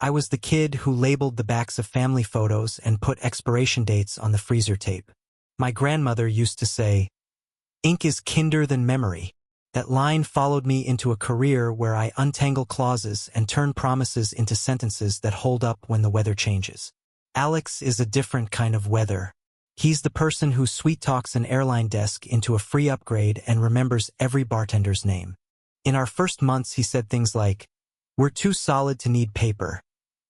I was the kid who labeled the backs of family photos and put expiration dates on the freezer tape. My grandmother used to say, "Ink is kinder than memory." That line followed me into a career where I untangle clauses and turn promises into sentences that hold up when the weather changes. Alex is a different kind of weather. He's the person who sweet-talks an airline desk into a free upgrade and remembers every bartender's name. In our first months, he said things like, "We're too solid to need paper,"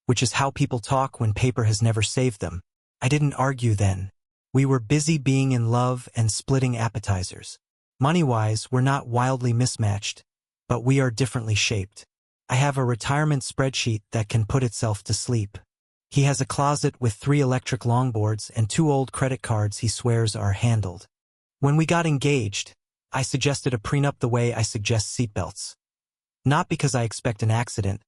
which is how people talk when paper has never saved them. I didn't argue then. We were busy being in love and splitting appetizers. Money-wise, we're not wildly mismatched, but we are differently shaped. I have a retirement spreadsheet that can put itself to sleep. He has a closet with 3 electric longboards and 2 old credit cards he swears are handled. When we got engaged, I suggested a prenup the way I suggest seatbelts. Not because I expect an accident,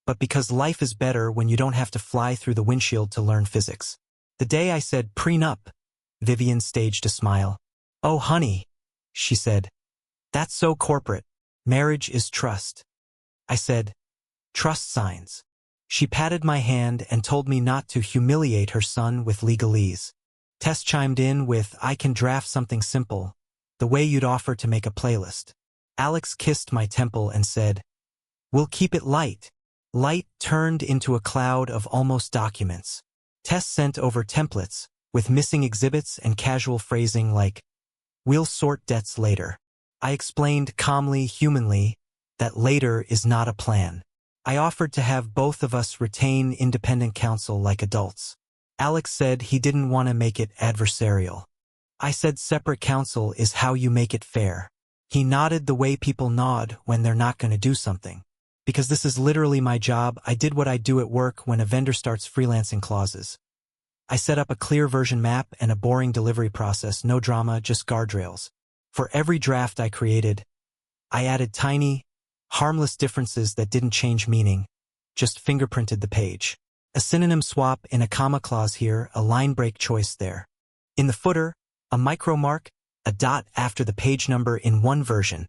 but because life is better when you don't have to fly through the windshield to learn physics. The day I said prenup, Vivian staged a smile. "Oh, honey," she said. "That's so corporate. Marriage is trust." I said, "Trust signs." She patted my hand and told me not to humiliate her son with legalese. Tess chimed in with, "I can draft something simple, the way you'd offer to make a playlist." Alex kissed my temple and said, "We'll keep it light." Light turned into a cloud of almost documents. Tess sent over templates, with missing exhibits and casual phrasing like, "We'll sort debts later." I explained calmly, humanly, that later is not a plan. I offered to have both of us retain independent counsel like adults. Alex said he didn't want to make it adversarial. I said separate counsel is how you make it fair. He nodded the way people nod when they're not going to do something. Because this is literally my job, I did what I do at work when a vendor starts freelancing clauses. I set up a clear version map and a boring delivery process, no drama, just guardrails. For every draft I created, I added tiny, harmless differences that didn't change meaning, just fingerprinted the page. A synonym swap in a comma clause here, a line break choice there. In the footer, a micro mark, a dot after the page number in one version,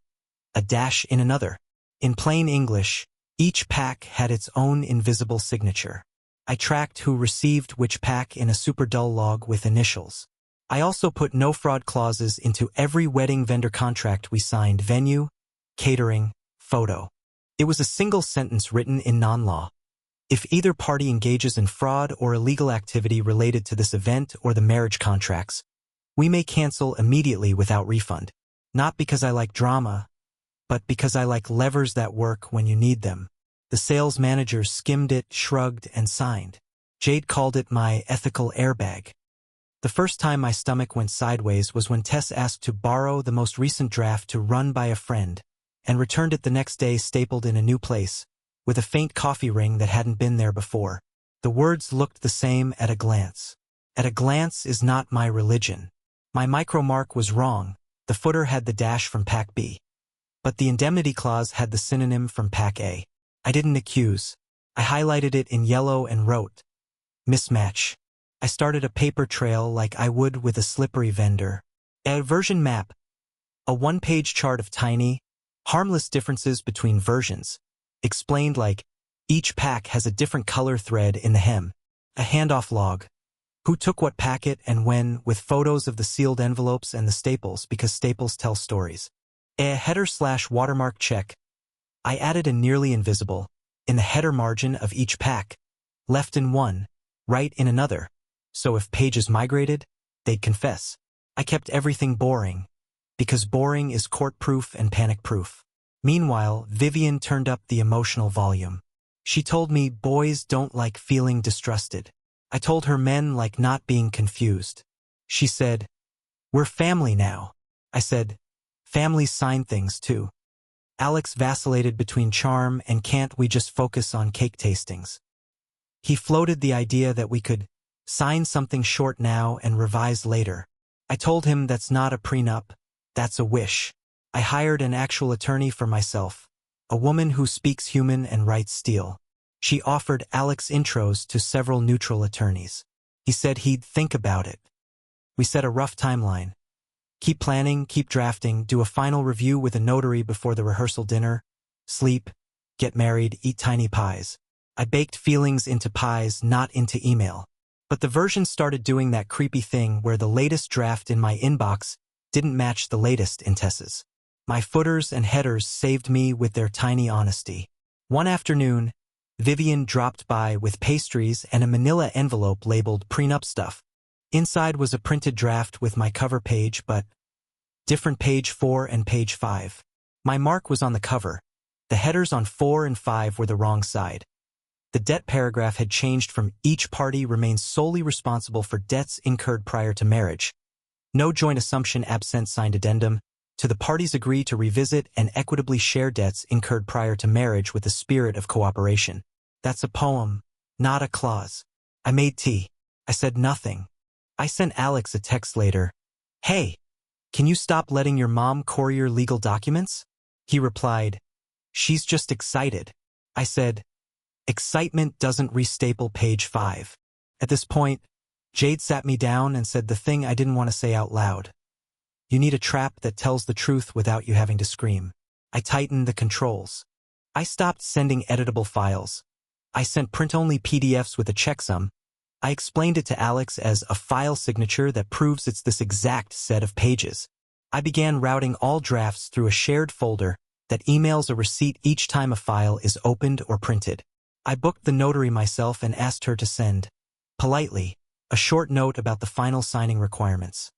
a dash in another. In plain English, each pack had its own invisible signature. I tracked who received which pack in a super dull log with initials. I also put no fraud clauses into every wedding vendor contract we signed: venue, catering, photo. It was a single sentence written in non-law. If either party engages in fraud or illegal activity related to this event or the marriage contracts, we may cancel immediately without refund. Not because I like drama, but because I like levers that work when you need them. The sales manager skimmed it, shrugged, and signed. Jade called it my ethical airbag. The first time my stomach went sideways was when Tess asked to borrow the most recent draft to run by a friend, and returned it the next day stapled in a new place, with a faint coffee ring that hadn't been there before. The words looked the same at a glance. At a glance is not my religion. My micromark was wrong. The footer had the dash from Pack B. But the indemnity clause had the synonym from Pack A. I didn't accuse. I highlighted it in yellow and wrote, "Mismatch." I started a paper trail like I would with a slippery vendor. A version map. A one-page chart of tiny, harmless differences between versions. Explained like, each pack has a different color thread in the hem. A handoff log. Who took what packet and when, with photos of the sealed envelopes and the staples because staples tell stories. A header/watermark check. I added a nearly invisible, in the header margin of each pack, left in one, right in another, so if pages migrated, they'd confess. I kept everything boring, because boring is court-proof and panic-proof. Meanwhile, Vivian turned up the emotional volume. She told me boys don't like feeling distrusted. I told her men like not being confused. She said, "We're family now." I said, "Families sign things too." Alex vacillated between charm and can't we just focus on cake tastings. He floated the idea that we could sign something short now and revise later. I told him that's not a prenup, that's a wish. I hired an actual attorney for myself, a woman who speaks human and writes steel. She offered Alex intros to several neutral attorneys. He said he'd think about it. We set a rough timeline. Keep planning, keep drafting, do a final review with a notary before the rehearsal dinner, sleep, get married, eat tiny pies. I baked feelings into pies, not into email. But the version started doing that creepy thing where the latest draft in my inbox didn't match the latest in Tess's. My footers and headers saved me with their tiny honesty. One afternoon, Vivian dropped by with pastries and a manila envelope labeled Prenup stuff. Inside was a printed draft with my cover page, but different page 4 and page 5. My mark was on the cover. The headers on 4 and 5 were the wrong side. The debt paragraph had changed from each party remains solely responsible for debts incurred prior to marriage. No joint assumption absent signed addendum, to the parties agree to revisit and equitably share debts incurred prior to marriage with the spirit of cooperation. That's a poem, not a clause. I made tea. I said nothing. I sent Alex a text later. Hey, can you stop letting your mom courier legal documents? He replied, she's just excited. I said, excitement doesn't restaple page 5. At this point, Jade sat me down and said the thing I didn't want to say out loud. You need a trap that tells the truth without you having to scream. I tightened the controls. I stopped sending editable files. I sent print-only PDFs with a checksum. I explained it to Alex as a file signature that proves it's this exact set of pages. I began routing all drafts through a shared folder that emails a receipt each time a file is opened or printed. I booked the notary myself and asked her to send, politely, a short note about the final signing requirements.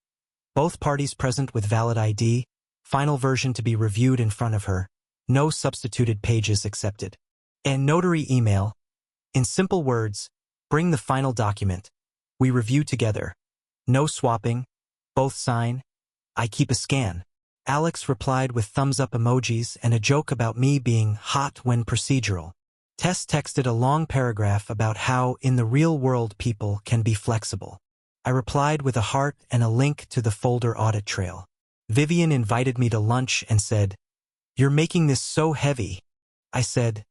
Both parties present with valid ID, final version to be reviewed in front of her, no substituted pages accepted. And notary email, in simple words, bring the final document. We review together. No swapping, both sign. I keep a scan. Alex replied with thumbs-up emojis and a joke about me being hot when procedural. Tess texted a long paragraph about how, in the real world, people can be flexible. I replied with a heart and a link to the folder audit trail. Vivian invited me to lunch and said, "You're making this so heavy." I said,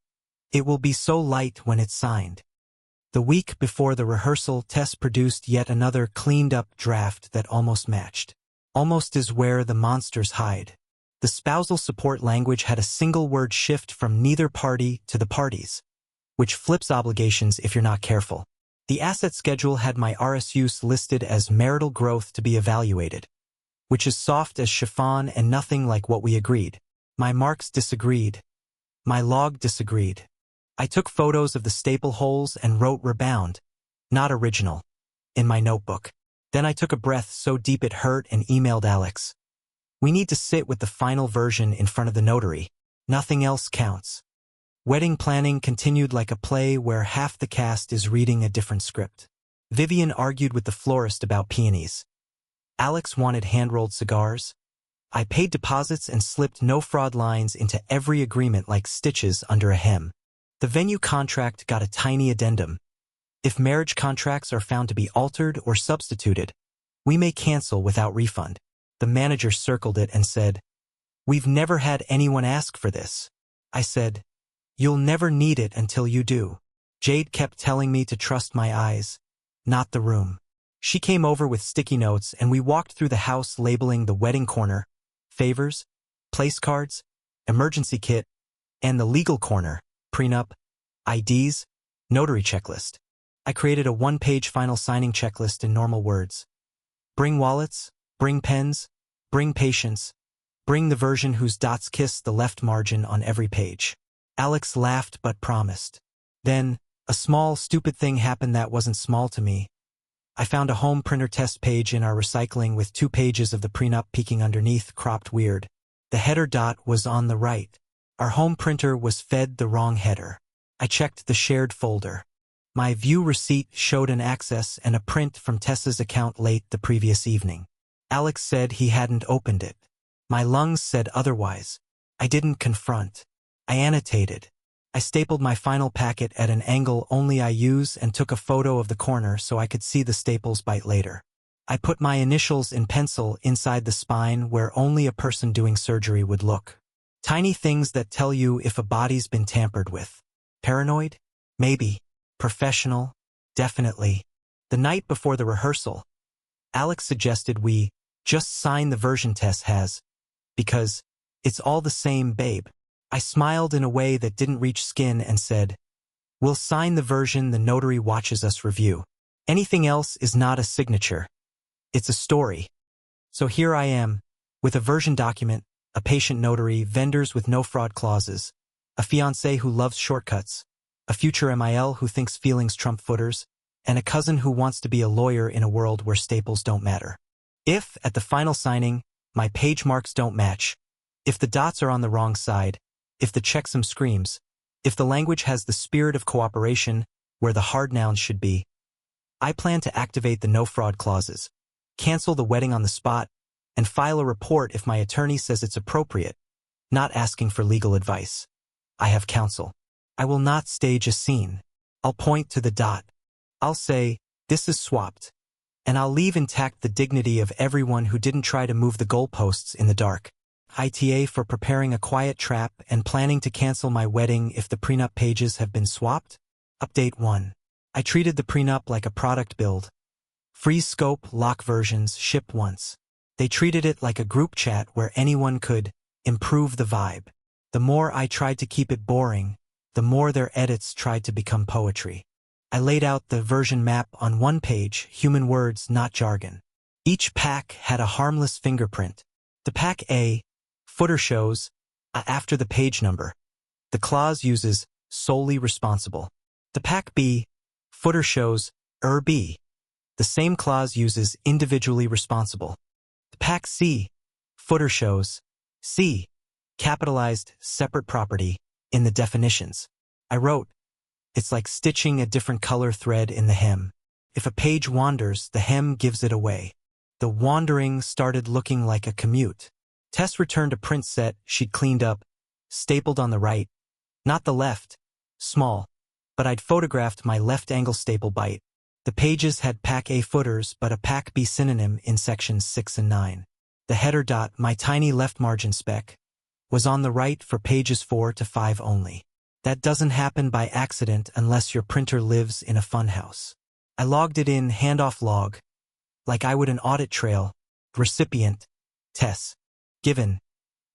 "It will be so light when it's signed." The week before the rehearsal, Tess produced yet another cleaned-up draft that almost matched. Almost is where the monsters hide. The spousal support language had a single word shift from neither party to the parties, which flips obligations if you're not careful. The asset schedule had my RSUs listed as marital growth to be evaluated, which is soft as chiffon and nothing like what we agreed. My marks disagreed. My log disagreed. I took photos of the staple holes and wrote rebound, not original, in my notebook. Then I took a breath so deep it hurt and emailed Alex. We need to sit with the final version in front of the notary. Nothing else counts. Wedding planning continued like a play where half the cast is reading a different script. Vivian argued with the florist about peonies. Alex wanted hand-rolled cigars. I paid deposits and slipped no-fraud lines into every agreement like stitches under a hem. The venue contract got a tiny addendum. If marriage contracts are found to be altered or substituted, we may cancel without refund. The manager circled it and said, "We've never had anyone ask for this." I said, "You'll never need it until you do." Jade kept telling me to trust my eyes, not the room. She came over with sticky notes and we walked through the house labeling the wedding corner, favors, place cards, emergency kit, and the legal corner, prenup, IDs, notary checklist. I created a one-page final signing checklist in normal words. Bring wallets, bring pens, bring patience, bring the version whose dots kiss the left margin on every page. Alex laughed but promised. Then, a small, stupid thing happened that wasn't small to me. I found a home printer test page in our recycling with 2 pages of the prenup peeking underneath, cropped weird. The header dot was on the right. Our home printer was fed the wrong header. I checked the shared folder. My view receipt showed an access and a print from Tessa's account late the previous evening. Alex said he hadn't opened it. My lungs said otherwise. I didn't confront. I annotated. I stapled my final packet at an angle only I use and took a photo of the corner so I could see the staples bite later. I put my initials in pencil inside the spine where only a person doing surgery would look. Tiny things that tell you if a body's been tampered with. Paranoid? Maybe. Professional? Definitely. The night before the rehearsal, Alex suggested we just sign the version Tess has, because it's all the same, babe. I smiled in a way that didn't reach skin and said, We'll sign the version the notary watches us review. Anything else is not a signature. It's a story. So here I am, with a version document, a patient notary, vendors with no fraud clauses, a fiancé who loves shortcuts, a future MIL who thinks feelings trump footers, and a cousin who wants to be a lawyer in a world where staples don't matter. If, at the final signing, my page marks don't match, if the dots are on the wrong side, if the checksum screams, if the language has the spirit of cooperation where the hard nouns should be, I plan to activate the no fraud clauses, cancel the wedding on the spot, and file a report if my attorney says it's appropriate, not asking for legal advice. I have counsel. I will not stage a scene. I'll point to the dot. I'll say, this is swapped. And I'll leave intact the dignity of everyone who didn't try to move the goalposts in the dark. Ita for preparing a quiet trap and planning to cancel my wedding if the prenup pages have been swapped. Update 1. I treated the prenup like a product build. Freeze scope, lock versions, ship once. They treated it like a group chat where anyone could improve the vibe. The more I tried to keep it boring, the more their edits tried to become poetry. I laid out the version map on one page, human words, not jargon. Each pack had a harmless fingerprint. The pack A, footer shows, after the page number. The clause uses, solely responsible. The pack B, footer shows, B. The same clause uses, individually responsible. The pack C, footer shows, C, capitalized, separate property, in the definitions. I wrote, it's like stitching a different color thread in the hem. If a page wanders, the hem gives it away. The wandering started looking like a commute. Tess returned a print set she'd cleaned up, stapled on the right, not the left, small, but I'd photographed my left angle staple bite. The pages had pack A footers but a pack B synonym in sections 6 and 9. The header dot, my tiny left margin speck, was on the right for pages 4 to 5 only. That doesn't happen by accident unless your printer lives in a funhouse. I logged it in handoff log, like I would an audit trail, recipient, Tess, given,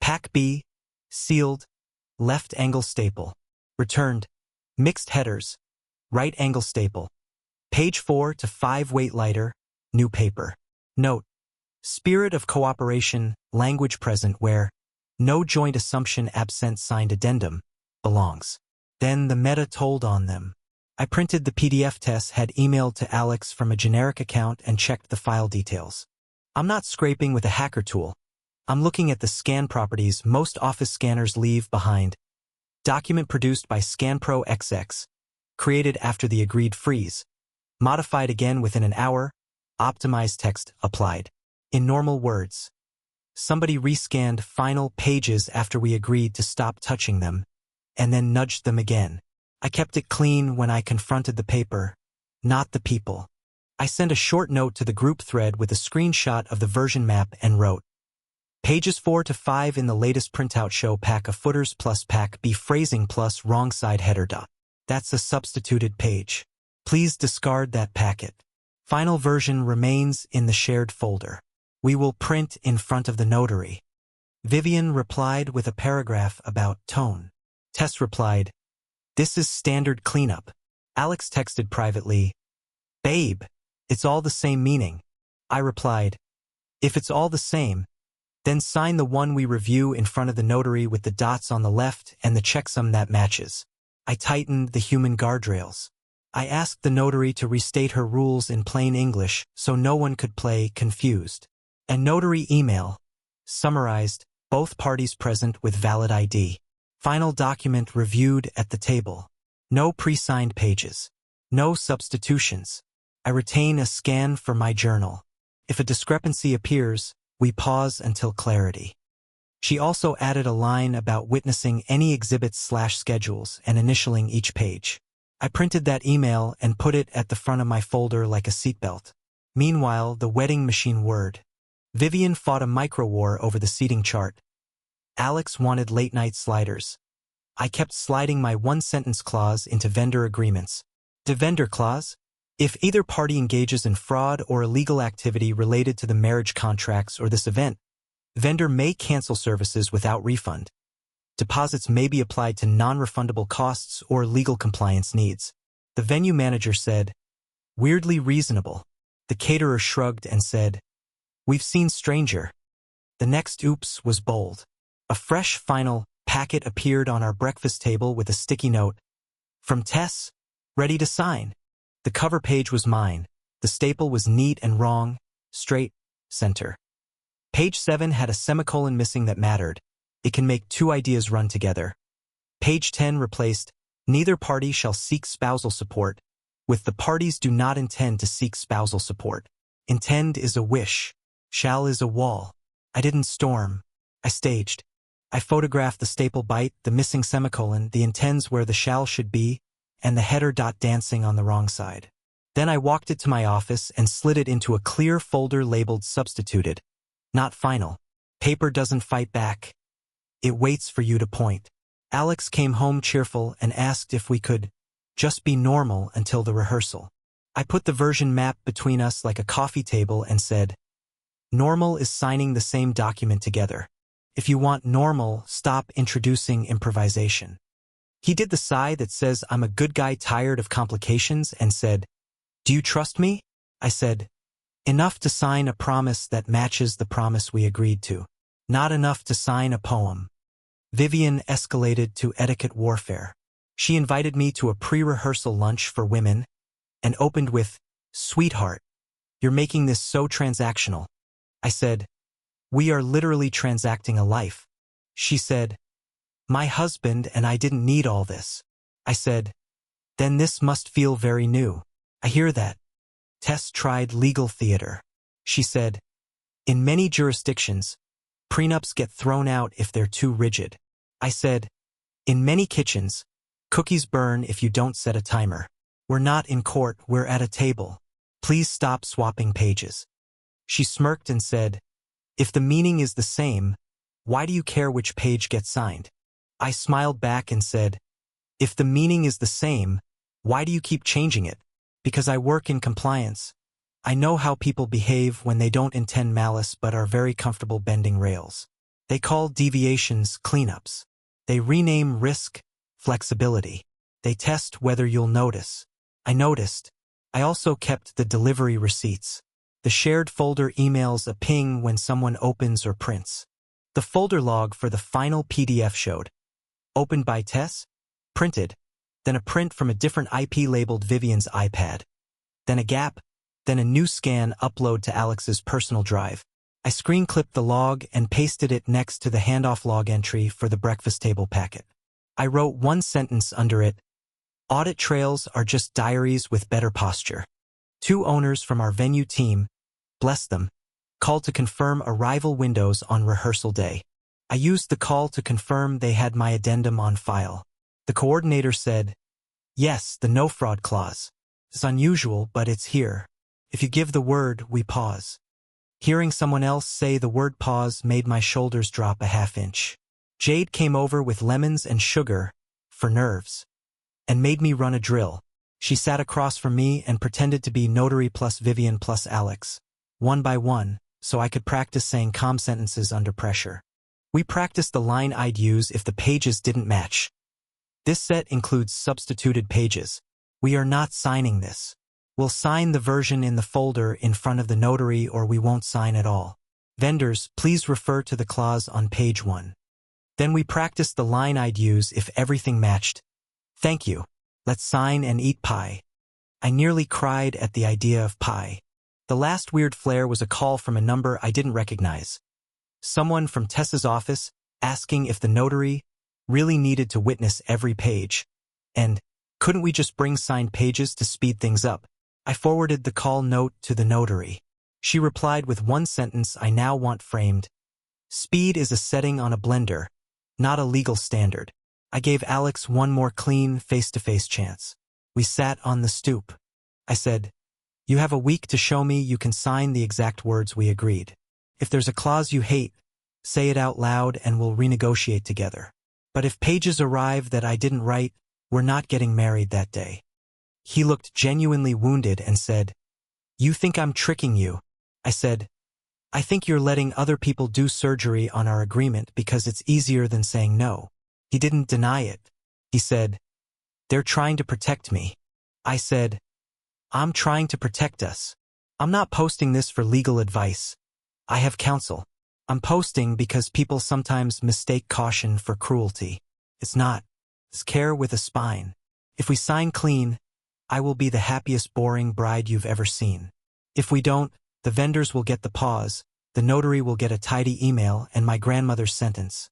pack B, sealed, left angle staple, returned, mixed headers, right angle staple, page 4 to 5 weight lighter, new paper. Note, spirit of cooperation, language present where no joint assumption absent signed addendum belongs. Then the meta told on them. I printed the PDF Tess had emailed to Alex from a generic account and checked the file details. I'm not scraping with a hacker tool. I'm looking at the scan properties most office scanners leave behind. Document produced by ScanPro XX. Created after the agreed freeze. Modified again within an hour. Optimized text applied. In normal words. Somebody rescanned final pages after we agreed to stop touching them, and then nudged them again. I kept it clean when I confronted the paper, not the people. I sent a short note to the group thread with a screenshot of the version map and wrote, pages 4 to 5 in the latest printout show pack of footers plus pack B phrasing plus wrong side header dot. That's a substituted page. Please discard that packet. Final version remains in the shared folder. We will print in front of the notary. Vivian replied with a paragraph about tone. Tess replied, this is standard cleanup. Alex texted privately, babe, it's all the same meaning. I replied, if it's all the same, then sign the one we review in front of the notary with the dots on the left and the checksum that matches. I tightened the human guardrails. I asked the notary to restate her rules in plain English so no one could play confused. A notary email summarized both parties present with valid ID. Final document reviewed at the table. No pre-signed pages. No substitutions. I retain a scan for my journal. If a discrepancy appears, we pause until clarity. She also added a line about witnessing any exhibits/schedules and initialing each page. I printed that email and put it at the front of my folder like a seatbelt. Meanwhile, the wedding machine whirred. Vivian fought a micro-war over the seating chart. Alex wanted late-night sliders. I kept sliding my one-sentence clause into vendor agreements. The vendor clause? If either party engages in fraud or illegal activity related to the marriage contracts or this event, vendor may cancel services without refund. Deposits may be applied to non-refundable costs or legal compliance needs. The venue manager said, weirdly reasonable. The caterer shrugged and said, we've seen stranger. The next oops was bold. A fresh final packet appeared on our breakfast table with a sticky note. From Tess, ready to sign. The cover page was mine. The staple was neat and wrong, straight, center. Page 7 had a semicolon missing that mattered. It can make two ideas run together. Page 10 replaced, neither party shall seek spousal support, with the parties do not intend to seek spousal support. Intend is a wish. Shall is a wall. I didn't storm. I staged. I photographed the staple bite, the missing semicolon, the intends where the shall should be, and the header dot dancing on the wrong side. Then I walked it to my office and slid it into a clear folder labeled substituted. Not final. Paper doesn't fight back. It waits for you to point. Alex came home cheerful and asked if we could just be normal until the rehearsal. I put the version map between us like a coffee table and said, normal is signing the same document together. If you want normal, stop introducing improvisation. He did the sigh that says I'm a good guy tired of complications and said, do you trust me? I said, enough to sign a promise that matches the promise we agreed to. Not enough to sign a poem. Vivian escalated to etiquette warfare. She invited me to a pre-rehearsal lunch for women and opened with, sweetheart, you're making this so transactional. I said, we are literally transacting a life. She said, my husband and I didn't need all this. I said, then this must feel very new. I hear that. Tess tried legal theater. She said, in many jurisdictions, prenups get thrown out if they're too rigid. I said, in many kitchens, cookies burn if you don't set a timer. We're not in court, we're at a table. Please stop swapping pages. She smirked and said, if the meaning is the same, why do you care which page gets signed? I smiled back and said, if the meaning is the same, why do you keep changing it? Because I work in compliance. I know how people behave when they don't intend malice but are very comfortable bending rails. They call deviations cleanups. They rename risk flexibility. They test whether you'll notice. I noticed. I also kept the delivery receipts. The shared folder emails a ping when someone opens or prints. The folder log for the final PDF showed. Opened by Tess, printed, then a print from a different IP labeled Vivian's iPad, then a gap, then a new scan upload to Alex's personal drive. I screen clipped the log and pasted it next to the handoff log entry for the breakfast table packet. I wrote one sentence under it, audit trails are just diaries with better posture. 2 owners from our venue team, bless them, called to confirm arrival windows on rehearsal day. I used the call to confirm they had my addendum on file. The coordinator said, yes, the no fraud clause. It's unusual, but it's here. If you give the word, we pause. Hearing someone else say the word pause made my shoulders drop a half-inch. Jade came over with lemons and sugar, for nerves, and made me run a drill. She sat across from me and pretended to be notary plus Vivian plus Alex, one by one, so I could practice saying calm sentences under pressure. We practiced the line I'd use if the pages didn't match. This set includes substituted pages. We are not signing this. We'll sign the version in the folder in front of the notary or we won't sign at all. Vendors, please refer to the clause on page 1. Then we practiced the line I'd use if everything matched. Thank you. Let's sign and eat pie. I nearly cried at the idea of pie. The last weird flare was a call from a number I didn't recognize. Someone from Tessa's office asking if the notary really needed to witness every page. And couldn't we just bring signed pages to speed things up? I forwarded the call note to the notary. She replied with one sentence I now want framed. Speed is a setting on a blender, not a legal standard. I gave Alex one more clean face-to-face chance. We sat on the stoop. I said, you have a week to show me you can sign the exact words we agreed. If there's a clause you hate, say it out loud and we'll renegotiate together. But if pages arrive that I didn't write, we're not getting married that day. He looked genuinely wounded and said, you think I'm tricking you? I said, I think you're letting other people do surgery on our agreement because it's easier than saying no. He didn't deny it. He said, "They're trying to protect me." I said, "I'm trying to protect us. I'm not posting this for legal advice. I have counsel. I'm posting because people sometimes mistake caution for cruelty. It's not. It's care with a spine. If we sign clean, I will be the happiest boring bride you've ever seen. If we don't, the vendors will get the pause, the notary will get a tidy email, and my grandmother's sentence.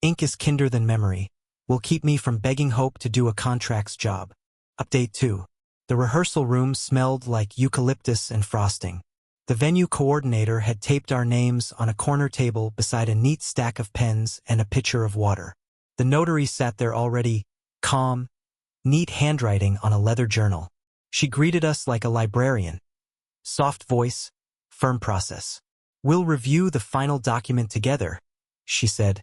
Ink is kinder than memory. Will keep me from begging hope to do a contract's job." Update 2. The rehearsal room smelled like eucalyptus and frosting. The venue coordinator had taped our names on a corner table beside a neat stack of pens and a pitcher of water. The notary sat there already, calm, neat handwriting on a leather journal. She greeted us like a librarian. Soft voice, firm process. "We'll review the final document together," she said.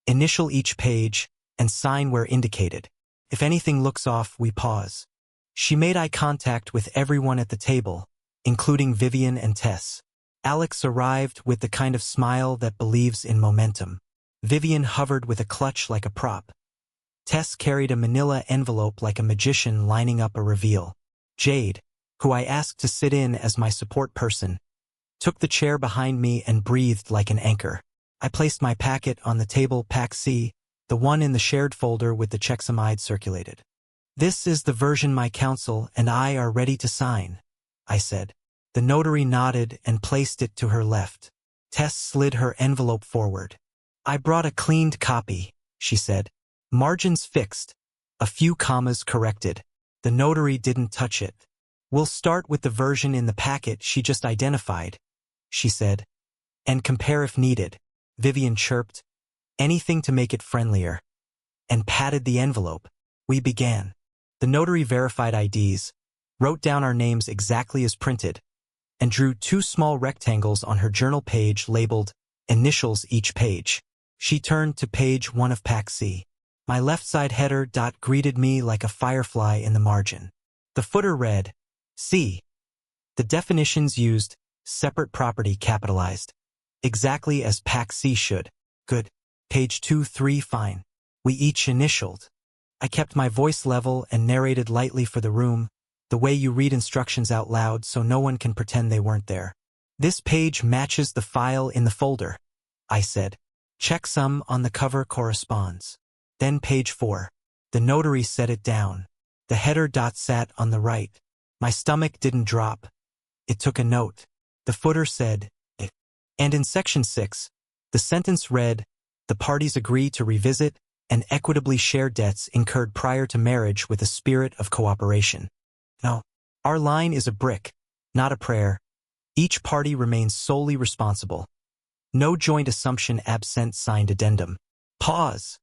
"Initial each page and sign where indicated. If anything looks off, we pause." She made eye contact with everyone at the table, including Vivian and Tess. Alex arrived with the kind of smile that believes in momentum. Vivian hovered with a clutch like a prop. Tess carried a manila envelope like a magician lining up a reveal. Jade, who I asked to sit in as my support person, took the chair behind me and breathed like an anchor. I placed my packet on the table, Pack C, the one in the shared folder with the checksum I'd circulated. "This is the version my counsel and I are ready to sign," I said. The notary nodded and placed it to her left. Tess slid her envelope forward. "I brought a cleaned copy," she said. "Margins fixed, a few commas corrected." The notary didn't touch it. "We'll start with the version in the packet she just identified," she said, "and compare if needed." Vivian chirped, "Anything to make it friendlier," and patted the envelope. We began. The notary verified IDs, wrote down our names exactly as printed, and drew 2 small rectangles on her journal page labeled "Initials each page." She turned to page 1 of Pack C. My left side header dot greeted me like a firefly in the margin. The footer read, "C." The definitions used "separate property" capitalized, exactly as Pack C should. Good. Page 2, 3, fine. We each initialed. I kept my voice level and narrated lightly for the room, the way you read instructions out loud so no one can pretend they weren't there. "This page matches the file in the folder," I said. "Checksum on the cover corresponds." Then page 4. The notary set it down. The header dot sat on the right. My stomach didn't drop. It took a note. The footer said, "It." And in section 6, the sentence read, "The parties agree to revisit and equitably share debts incurred prior to marriage with a spirit of cooperation." No, our line is a brick, not a prayer. Each party remains solely responsible. No joint assumption absent signed addendum. "Pause,"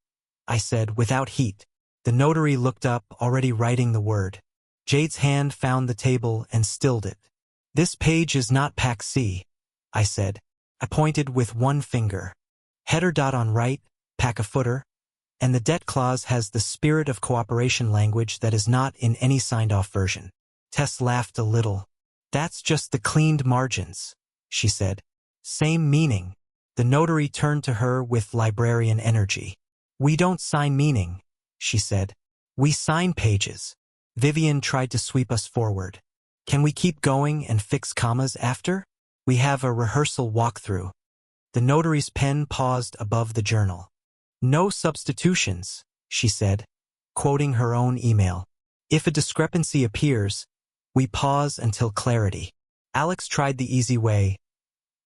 I said without heat. The notary looked up, already writing the word. Jade's hand found the table and stilled it. "This page is not Pack C," I said. I pointed with one finger. Header dot on right, pack a footer, and the debt clause has the spirit of cooperation language that is not in any signed-off version. Tess laughed a little. "That's just the cleaned margins," she said. "Same meaning." The notary turned to her with librarian energy. "We don't sign meaning," she said. "We sign pages." Vivian tried to sweep us forward. "Can we keep going and fix commas after? We have a rehearsal walkthrough." The notary's pen paused above the journal. "No substitutions," she said, quoting her own email. "If a discrepancy appears, we pause until clarity." Alex tried the easy way.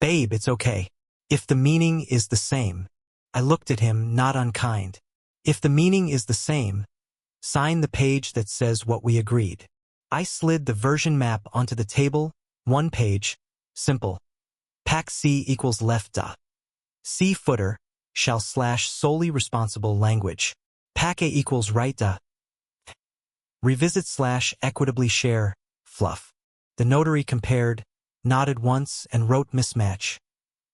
"Babe, it's okay. If the meaning is the same." I looked at him, not unkind. "If the meaning is the same, sign the page that says what we agreed." I slid the version map onto the table, 1 page, simple. Pack C equals left dot. C footer, shall slash solely responsible language. Pack A equals right dot. Revisit slash equitably share, fluff. The notary compared, nodded once, and wrote mismatch.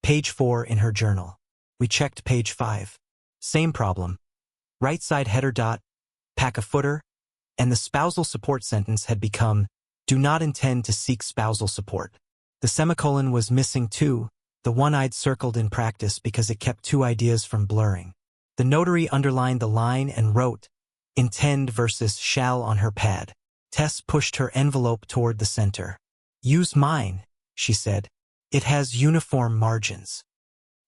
Page 4 in her journal. We checked page 5. Same problem. Right side header dot, pack a footer, and the spousal support sentence had become, "Do not intend to seek spousal support." The semicolon was missing too, the one I'd circled in practice because it kept 2 ideas from blurring. The notary underlined the line and wrote, intend versus shall on her pad. Tess pushed her envelope toward the center. Use mine, she said. It has uniform margins.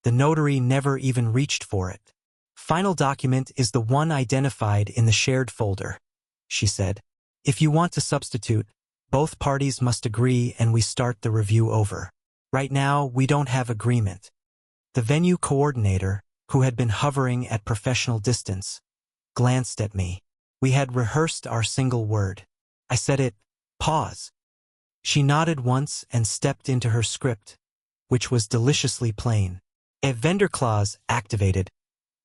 The notary never even reached for it. Final document is the one identified in the shared folder, she said. If you want to substitute, both parties must agree and we start the review over. Right now, we don't have agreement. The venue coordinator, who had been hovering at professional distance, glanced at me. We had rehearsed our single word. I said it, pause. She nodded once and stepped into her script, which was deliciously plain. A vendor clause activated.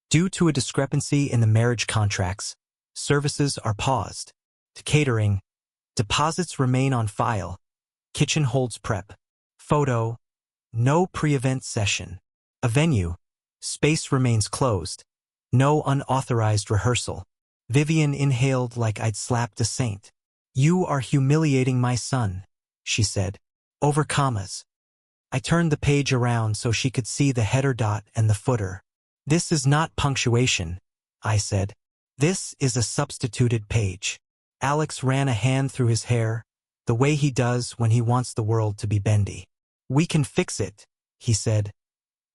Due to a discrepancy in the marriage contracts, services are paused. To catering, deposits remain on file. Kitchen holds prep. Photo, no pre-event session. A venue, space remains closed. No unauthorized rehearsal. Vivian inhaled like I'd slapped a saint. You are humiliating my son, she said. Over commas. I turned the page around so she could see the header dot and the footer. This is not punctuation, I said. This is a substituted page. Alex ran a hand through his hair, the way he does when he wants the world to be bendy. We can fix it, he said.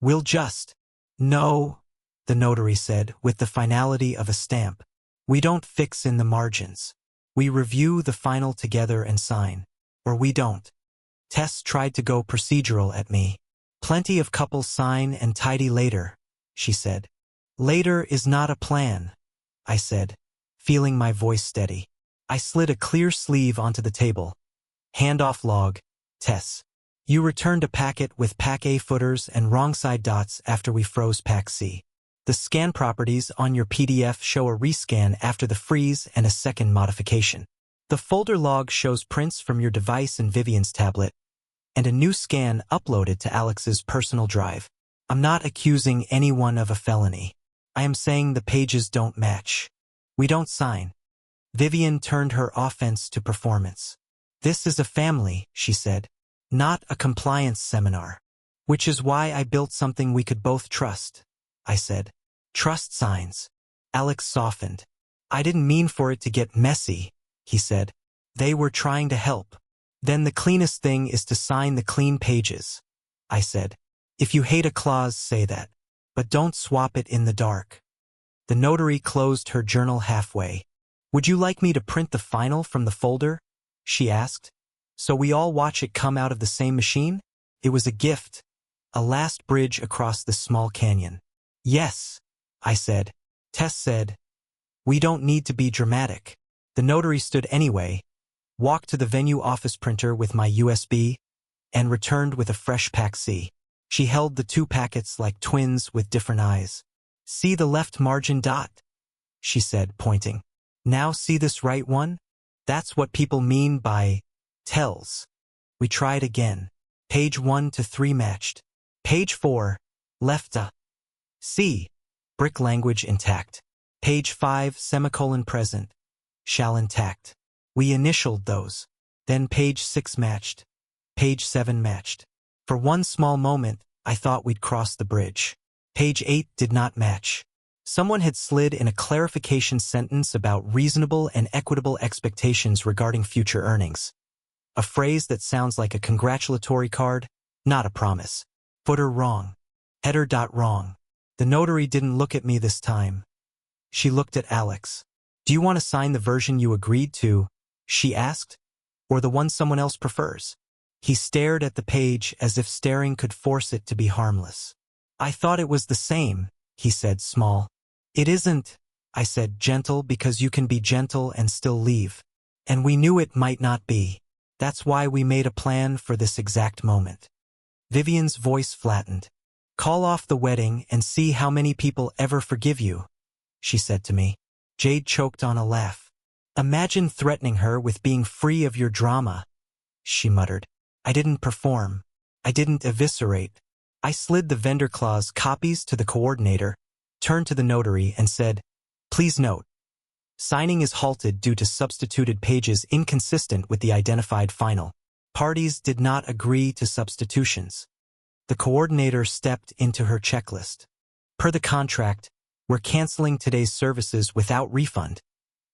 We'll just. No, the notary said with the finality of a stamp. We don't fix in the margins. We review the final together and sign. Or we don't. Tess tried to go procedural at me. Plenty of couples sign and tidy later, she said. Later is not a plan, I said, feeling my voice steady. I slid a clear sleeve onto the table. Handoff log, Tess. You returned a packet with Pack A footers and wrong side dots after we froze Pack C. The scan properties on your PDF show a rescan after the freeze and a second modification. The folder log shows prints from your device and Vivian's tablet, and a new scan uploaded to Alex's personal drive. I'm not accusing anyone of a felony. I am saying the pages don't match. We don't sign. Vivian turned her offense to performance. This is a family, she said, not a compliance seminar. Which is why I built something we could both trust, I said. Trust signs. Alex softened. I didn't mean for it to get messy, he said. They were trying to help. Then the cleanest thing is to sign the clean pages, I said. If you hate a clause, say that. But don't swap it in the dark. The notary closed her journal halfway. Would you like me to print the final from the folder? She asked. So we all watch it come out of the same machine? It was a gift. A last bridge across the small canyon. Yes, I said. Tess said, we don't need to be dramatic. The notary stood anyway, walked to the venue office printer with my USB, and returned with a fresh Pack C. She held the two packets like twins with different eyes. See the left margin dot? She said, pointing. Now see this right one? That's what people mean by tells. We tried again. Page 1 to 3 matched. Page 4, left a. C. Brick language intact. Page 5, semicolon present. Shall intact. We initialed those. Then page 6 matched. Page 7 matched. For one small moment, I thought we'd cross the bridge. Page 8 did not match. Someone had slid in a clarification sentence about reasonable and equitable expectations regarding future earnings. A phrase that sounds like a congratulatory card, not a promise. Footer wrong. Header dot wrong. The notary didn't look at me this time. She looked at Alex. Do you want to sign the version you agreed to? She asked. Or the one someone else prefers? He stared at the page as if staring could force it to be harmless. I thought it was the same, he said, small. It isn't, I said, gentle, because you can be gentle and still leave. And we knew it might not be. That's why we made a plan for this exact moment. Vivian's voice flattened. Call off the wedding and see how many people ever forgive you, she said to me. Jade choked on a laugh. Imagine threatening her with being free of your drama, she muttered. I didn't perform. I didn't eviscerate. I slid the vendor clause copies to the coordinator, turned to the notary and said, please note, signing is halted due to substituted pages inconsistent with the identified final. Parties did not agree to substitutions. The coordinator stepped into her checklist. Per the contract, "We're canceling today's services without refund,"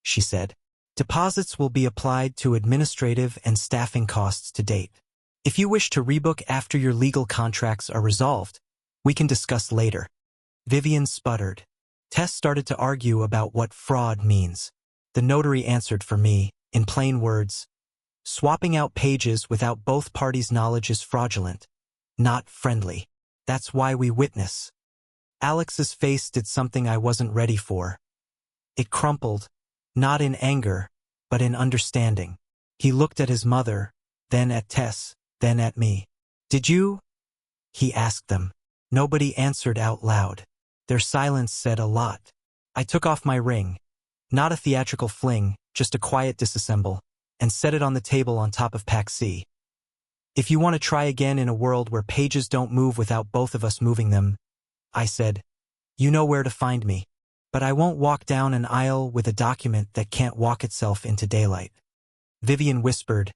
she said. "Deposits will be applied to administrative and staffing costs to date. If you wish to rebook after your legal contracts are resolved, we can discuss later." Vivian sputtered. Tess started to argue about what fraud means. The notary answered for me, in plain words. "Swapping out pages without both parties' knowledge is fraudulent, not friendly. That's why we witness." Alex's face did something I wasn't ready for. It crumpled, not in anger, but in understanding. He looked at his mother, then at Tess, then at me. "Did you?" he asked them. Nobody answered out loud. Their silence said a lot. I took off my ring, not a theatrical fling, just a quiet disassemble, and set it on the table on top of Pack C. "If you want to try again in a world where pages don't move without both of us moving them," I said, "you know where to find me. But I won't walk down an aisle with a document that can't walk itself into daylight." Vivian whispered,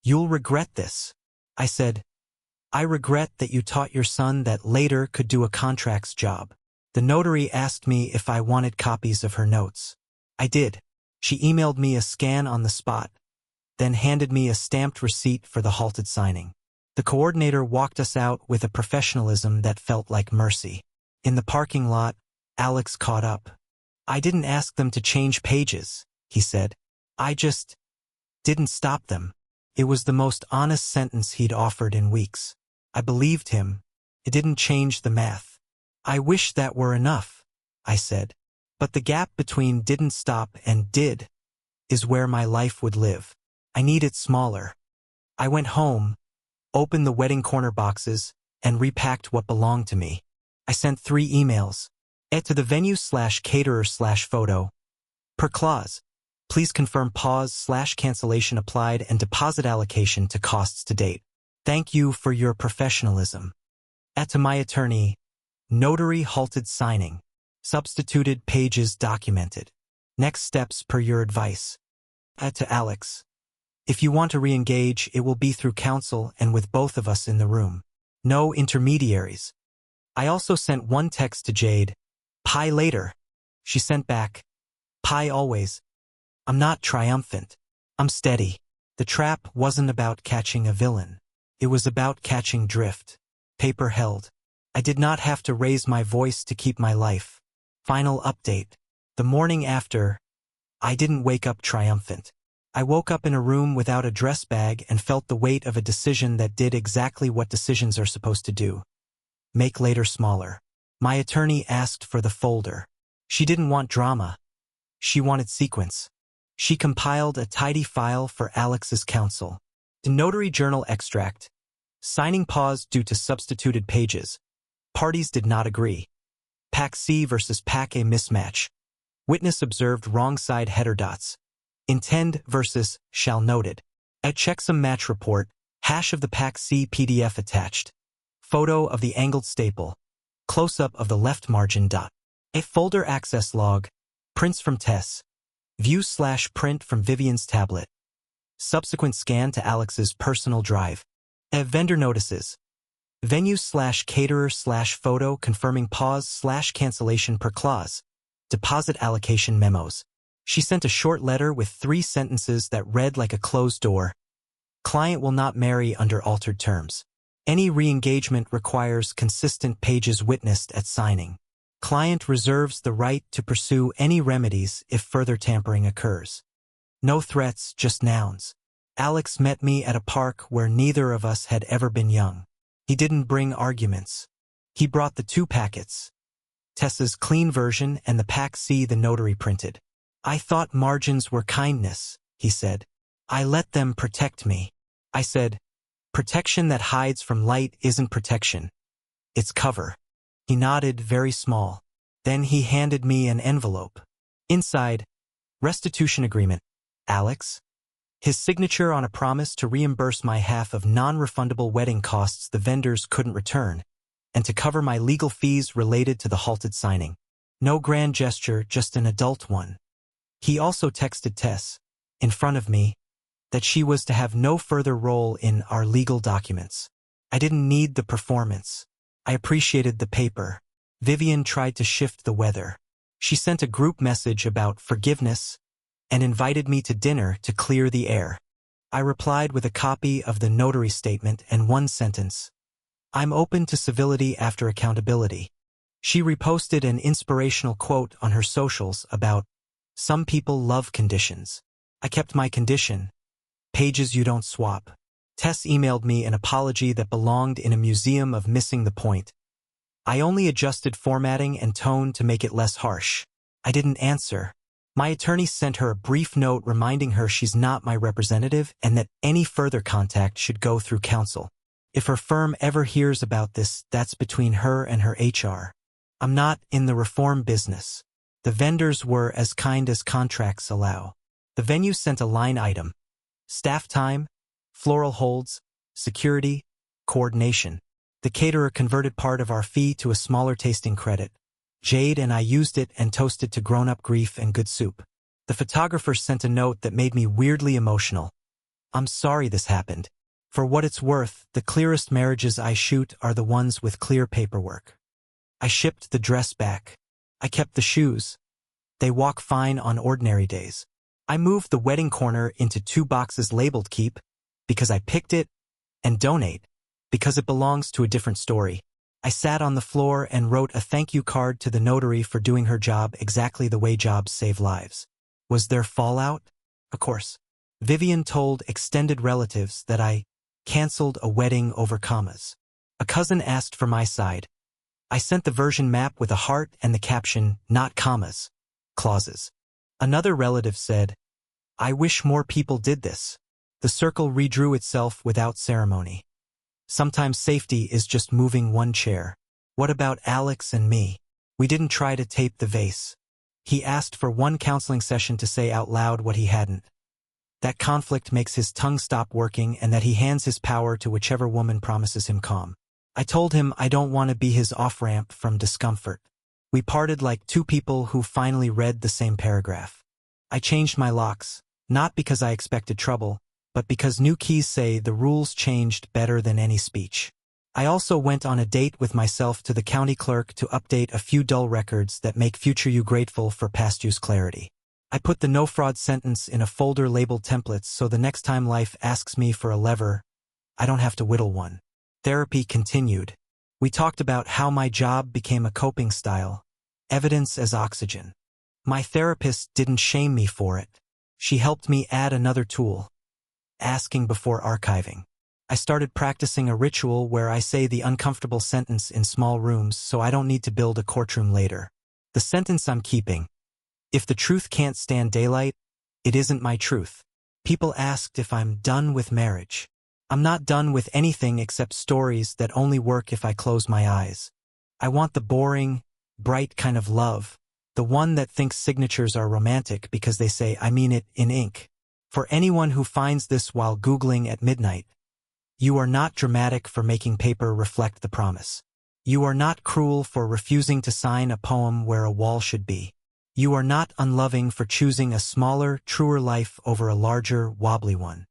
"You'll regret this." I said, "I regret that you taught your son that later could do a contracts job." The notary asked me if I wanted copies of her notes. I did. She emailed me a scan on the spot, then handed me a stamped receipt for the halted signing. The coordinator walked us out with a professionalism that felt like mercy. In the parking lot, Alex caught up. "I didn't ask them to change pages," he said. "I just didn't stop them." It was the most honest sentence he'd offered in weeks. I believed him. It didn't change the math. "I wish that were enough," I said. "But the gap between didn't stop and did is where my life would live. I need it smaller." I went home, opened the wedding corner boxes, and repacked what belonged to me. I sent 3 emails. To the venue/caterer/photo. Per clause, please confirm pause/cancellation applied and deposit allocation to costs to date. Thank you for your professionalism. To my attorney, notary halted signing. Substituted pages documented. Next steps per your advice. To Alex. If you want to re-engage, it will be through counsel and with both of us in the room. No intermediaries. I also sent one text to Jade. "Pie later." She sent back, "Pie always." I'm not triumphant. I'm steady. The trap wasn't about catching a villain. It was about catching drift. Paper held. I did not have to raise my voice to keep my life. Final update. The morning after, I didn't wake up triumphant. I woke up in a room without a dress bag and felt the weight of a decision that did exactly what decisions are supposed to do. Make later smaller. My attorney asked for the folder. She didn't want drama. She wanted sequence. She compiled a tidy file for Alex's counsel. The notary journal extract. Signing paused due to substituted pages. Parties did not agree. Pack C versus Pack A mismatch. Witness observed wrong side header dots. Intend versus shall noted. A checksum match report. Hash of the Pack C PDF attached. Photo of the angled staple. Close-up of the left margin dot. A folder access log. Prints from Tess. View/print from Vivian's tablet. Subsequent scan to Alex's personal drive. Vendor notices. Venue/caterer/photo confirming pause/cancellation per clause. Deposit allocation memos. She sent a short letter with 3 sentences that read like a closed door. Client will not marry under altered terms. Any re-engagement requires consistent pages witnessed at signing. Client reserves the right to pursue any remedies if further tampering occurs. No threats, just nouns. Alex met me at a park where neither of us had ever been young. He didn't bring arguments. He brought the 2 packets. Tessa's clean version and the Pack C the notary printed. I thought margins were kindness, he said. I let them protect me. I said, protection that hides from light isn't protection. It's cover. He nodded, very small. Then he handed me an envelope. Inside, restitution agreement. Alex? His signature on a promise to reimburse my half of non-refundable wedding costs the vendors couldn't return, and to cover my legal fees related to the halted signing. No grand gesture, just an adult one. He also texted Tess, in front of me, that she was to have no further role in our legal documents. I didn't need the performance. I appreciated the paper. Vivian tried to shift the weather. She sent a group message about forgiveness and invited me to dinner to clear the air. I replied with a copy of the notary statement and one sentence: "I'm open to civility after accountability." She reposted an inspirational quote on her socials about, "Some people love conditions. I kept my condition. Pages you don't swap." Tess emailed me an apology that belonged in a museum of missing the point. I only adjusted formatting and tone to make it less harsh. I didn't answer. My attorney sent her a brief note reminding her she's not my representative and that any further contact should go through counsel. If her firm ever hears about this, that's between her and her HR. I'm not in the reform business. The vendors were as kind as contracts allow. The venue sent a line item: staff time, floral holds, security, coordination. The caterer converted part of our fee to a smaller tasting credit. Jade and I used it and toasted to grown-up grief and good soup. The photographer sent a note that made me weirdly emotional. "I'm sorry this happened. For what it's worth, the clearest marriages I shoot are the ones with clear paperwork." I shipped the dress back. I kept the shoes. They walk fine on ordinary days. I moved the wedding corner into 2 boxes labeled "Keep" because I picked it, and "Donate" because it belongs to a different story. I sat on the floor and wrote a thank you card to the notary for doing her job exactly the way jobs save lives. Was there fallout? Of course. Vivian told extended relatives that I canceled a wedding over commas. A cousin asked for my side. I sent the version map with a heart and the caption, "Not commas, clauses." Another relative said, "I wish more people did this." The circle redrew itself without ceremony. Sometimes safety is just moving one chair. What about Alex and me? We didn't try to tape the vase. He asked for one counseling session to say out loud what he hadn't. That conflict makes his tongue stop working and that he hands his power to whichever woman promises him calm. I told him I don't want to be his off-ramp from discomfort. We parted like 2 people who finally read the same paragraph. I changed my locks, not because I expected trouble, but because new keys say the rules changed better than any speech. I also went on a date with myself to the county clerk to update a few dull records that make future you grateful for past you's clarity. I put the no fraud sentence in a folder labeled templates so the next time life asks me for a lever, I don't have to whittle one. Therapy continued. We talked about how my job became a coping style, evidence as oxygen. My therapist didn't shame me for it. She helped me add another tool: asking before archiving. I started practicing a ritual where I say the uncomfortable sentence in small rooms so I don't need to build a courtroom later. The sentence I'm keeping: if the truth can't stand daylight, it isn't my truth. People asked if I'm done with marriage. I'm not done with anything except stories that only work if I close my eyes. I want the boring, bright kind of love, the one that thinks signatures are romantic because they say I mean it in ink. For anyone who finds this while Googling at midnight, you are not dramatic for making paper reflect the promise. You are not cruel for refusing to sign a poem where a wall should be. You are not unloving for choosing a smaller, truer life over a larger, wobbly one.